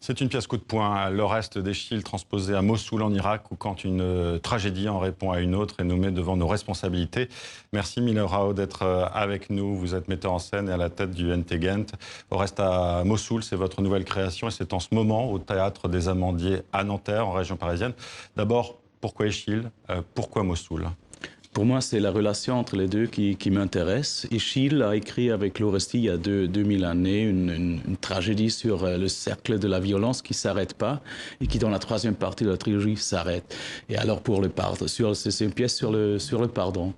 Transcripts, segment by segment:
C'est une pièce coup de poing, le reste d'Eschyle transposé à Mossoul en Irak, où quand une tragédie en répond à une autre et nous met devant nos responsabilités. Merci Miller Rao d'être avec nous. Vous êtes metteur en scène et à la tête du NT Gent. Au reste à Mossoul, c'est votre nouvelle création et c'est en ce moment au Théâtre des Amandiers à Nanterre, en région parisienne. D'abord, pourquoi Eschyle? Pourquoi Mossoul? Pour moi, c'est la relation entre les deux qui m'intéresse. Eschyle a écrit avec Loresti il y a 2000 années une tragédie sur le cercle de la violence qui ne s'arrête pas et qui, dans la troisième partie de la trilogie, s'arrête. Et alors, pour le pardon, c'est une pièce sur le pardon.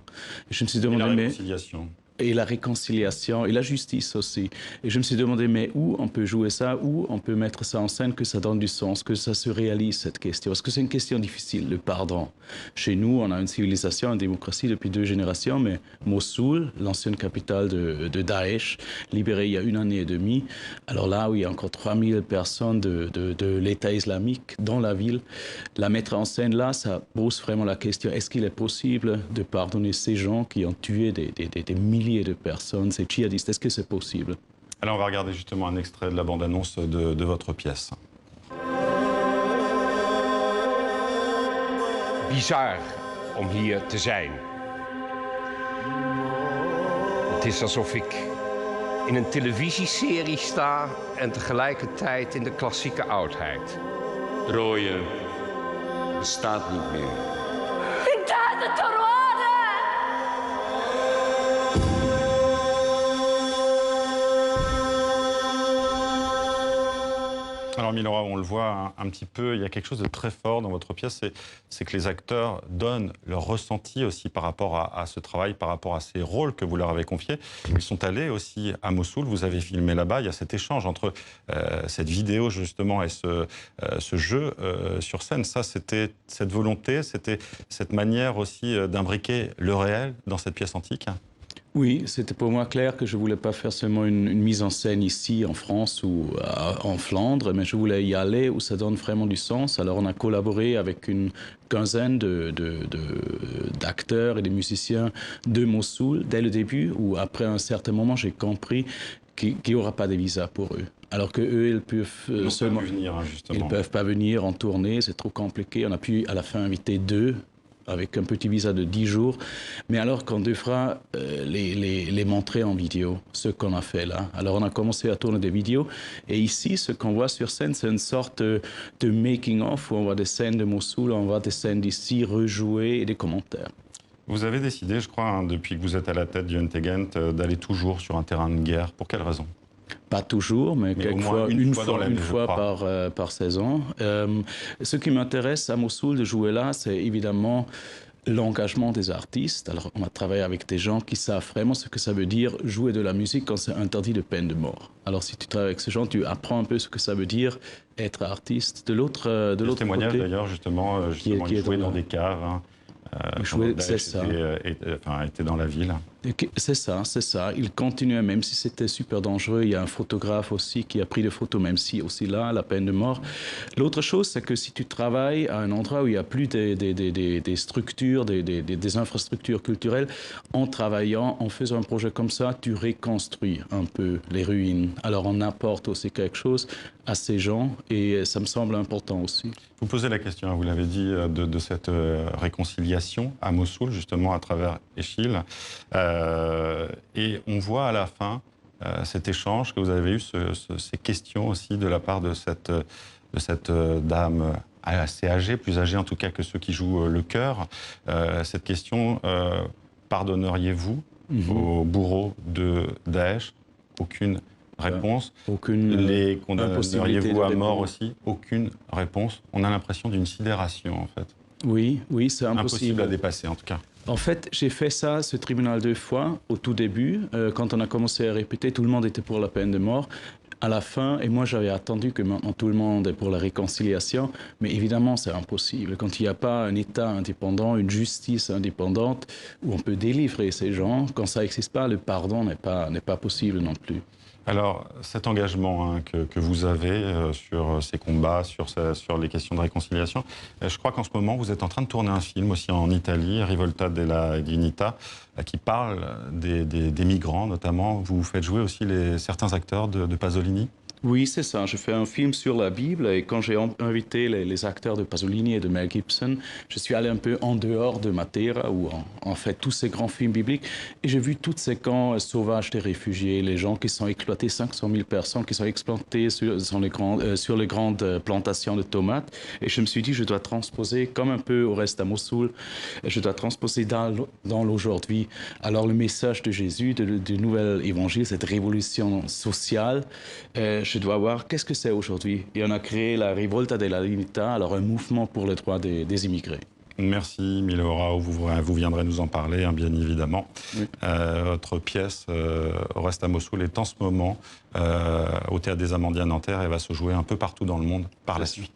Et je me suis demandé, et la réconciliation. Et la réconciliation et la justice aussi. Et je me suis demandé, mais où on peut jouer ça, où on peut mettre ça en scène, que ça donne du sens, que ça se réalise, cette question. Parce que c'est une question difficile, le pardon. Chez nous, on a une civilisation, une démocratie depuis 2 générations, mais Mossoul, l'ancienne capitale de Daesh, libérée il y a 1 année et demie, alors là où il y a encore 3000 personnes de l'État islamique dans la ville, la mettre en scène là, ça pose vraiment la question, est-ce qu'il est possible de pardonner ces gens qui ont tué des milliers de personnes, ces djihadistes, est-ce que c'est possible? Alors on va regarder justement un extrait de la bande-annonce de votre pièce. Bizar om hier te zijn. Het is alsof ik in een televisieserie sta en tegelijkertijd in de klassieke oudheid. Rooien bestaat niet meer. Ik dacht het te worden! Alors Miller Rao, on le voit un petit peu, il y a quelque chose de très fort dans votre pièce, c'est que les acteurs donnent leur ressenti aussi par rapport à ce travail, par rapport à ces rôles que vous leur avez confiés. Ils sont allés aussi à Mossoul, vous avez filmé là-bas, il y a cet échange entre cette vidéo justement et ce jeu sur scène. Ça, c'était cette volonté, c'était cette manière aussi d'imbriquer le réel dans cette pièce antique. Oui, c'était pour moi clair que je ne voulais pas faire seulement une mise en scène ici, en France ou en Flandre, mais je voulais y aller où ça donne vraiment du sens. Alors on a collaboré avec une quinzaine d'acteurs et de musiciens de Mossoul dès le début, où après un certain moment, j'ai compris qu'il n'y aura pas de visa pour eux. Alors qu'eux, ils peuvent seulement... venir, hein, ils ne peuvent pas venir en tournée, c'est trop compliqué. On a pu à la fin inviter 2 avec un petit visa de 10 jours. Mais alors qu'on devra les montrer en vidéo, ce qu'on a fait là. Alors on a commencé à tourner des vidéos. Et ici, ce qu'on voit sur scène, c'est une sorte de making-of où on voit des scènes de Mossoul, on voit des scènes d'ici rejouées et des commentaires. Vous avez décidé, je crois, hein, depuis que vous êtes à la tête du NT Gent, d'aller toujours sur un terrain de guerre. Pour quelle raison? Pas toujours, mais quelquefois une fois par saison. Ce qui m'intéresse à Mossoul de jouer là, c'est évidemment l'engagement des artistes. Alors, on a travaillé avec des gens qui savent vraiment ce que ça veut dire jouer de la musique quand c'est interdit de peine de mort. Alors, si tu travailles avec ces gens, tu apprends un peu ce que ça veut dire être artiste. De l'autre côté... témoignage d'ailleurs, justement il jouait dans des caves. Hein. C'est ça. Était dans la ville. C'est ça. Il continuait, même si c'était super dangereux. Il y a un photographe aussi qui a pris des photos, même si aussi là, la peine de mort. L'autre chose, c'est que si tu travailles à un endroit où il n'y a plus des structures, des infrastructures culturelles, en travaillant, en faisant un projet comme ça, tu reconstruis un peu les ruines. Alors on apporte aussi quelque chose à ces gens et ça me semble important aussi. Vous posez la question, vous l'avez dit, de cette réconciliation à Mossoul, justement à travers Eschyle. Et on voit à la fin cet échange que vous avez eu, ces questions aussi de la part de cette dame assez âgée, plus âgée en tout cas que ceux qui jouent le chœur. Cette question, pardonneriez-vous au bourreau de Daesh? Aucune réponse. Les condamneriez-vous à mort aussi? Aucune réponse. On a l'impression d'une sidération en fait. Oui, c'est impossible. Impossible à dépasser en tout cas. En fait, j'ai fait ça, ce tribunal 2 fois, au tout début. Quand on a commencé à répéter, tout le monde était pour la peine de mort. À la fin, et moi j'avais attendu que maintenant tout le monde est pour la réconciliation, mais évidemment c'est impossible. Quand il n'y a pas un État indépendant, une justice indépendante, où on peut délivrer ces gens, quand ça n'existe pas, le pardon n'est pas possible non plus. Alors, cet engagement hein, que vous avez sur ces combats, sur les questions de réconciliation, je crois qu'en ce moment, vous êtes en train de tourner un film aussi en Italie, Rivolta della Dignità, qui parle des migrants notamment. Vous faites jouer aussi certains acteurs de Pasolini. Oui, c'est ça. Je fais un film sur la Bible et quand j'ai invité les acteurs de Pasolini et de Mel Gibson, je suis allé un peu en dehors de Matera, où en fait tous ces grands films bibliques, et j'ai vu tous ces camps sauvages des réfugiés, les gens qui sont exploités, 500 000 personnes qui sont exploitées sur les grandes plantations de tomates. Et je me suis dit, je dois transposer comme un peu au reste à Mossoul, je dois transposer dans l'aujourd'hui. Alors le message de Jésus, du nouvel évangile, cette révolution sociale, je dois voir qu'est-ce que c'est aujourd'hui. Et on a créé la Rivolta della Dignità, alors un mouvement pour le droit des immigrés. Merci Milora, vous viendrez nous en parler, hein, bien évidemment. Oui. Votre pièce, Oreste à Mossoul, est en ce moment au Théâtre des Amandiers à Nanterre et va se jouer un peu partout dans le monde par la suite.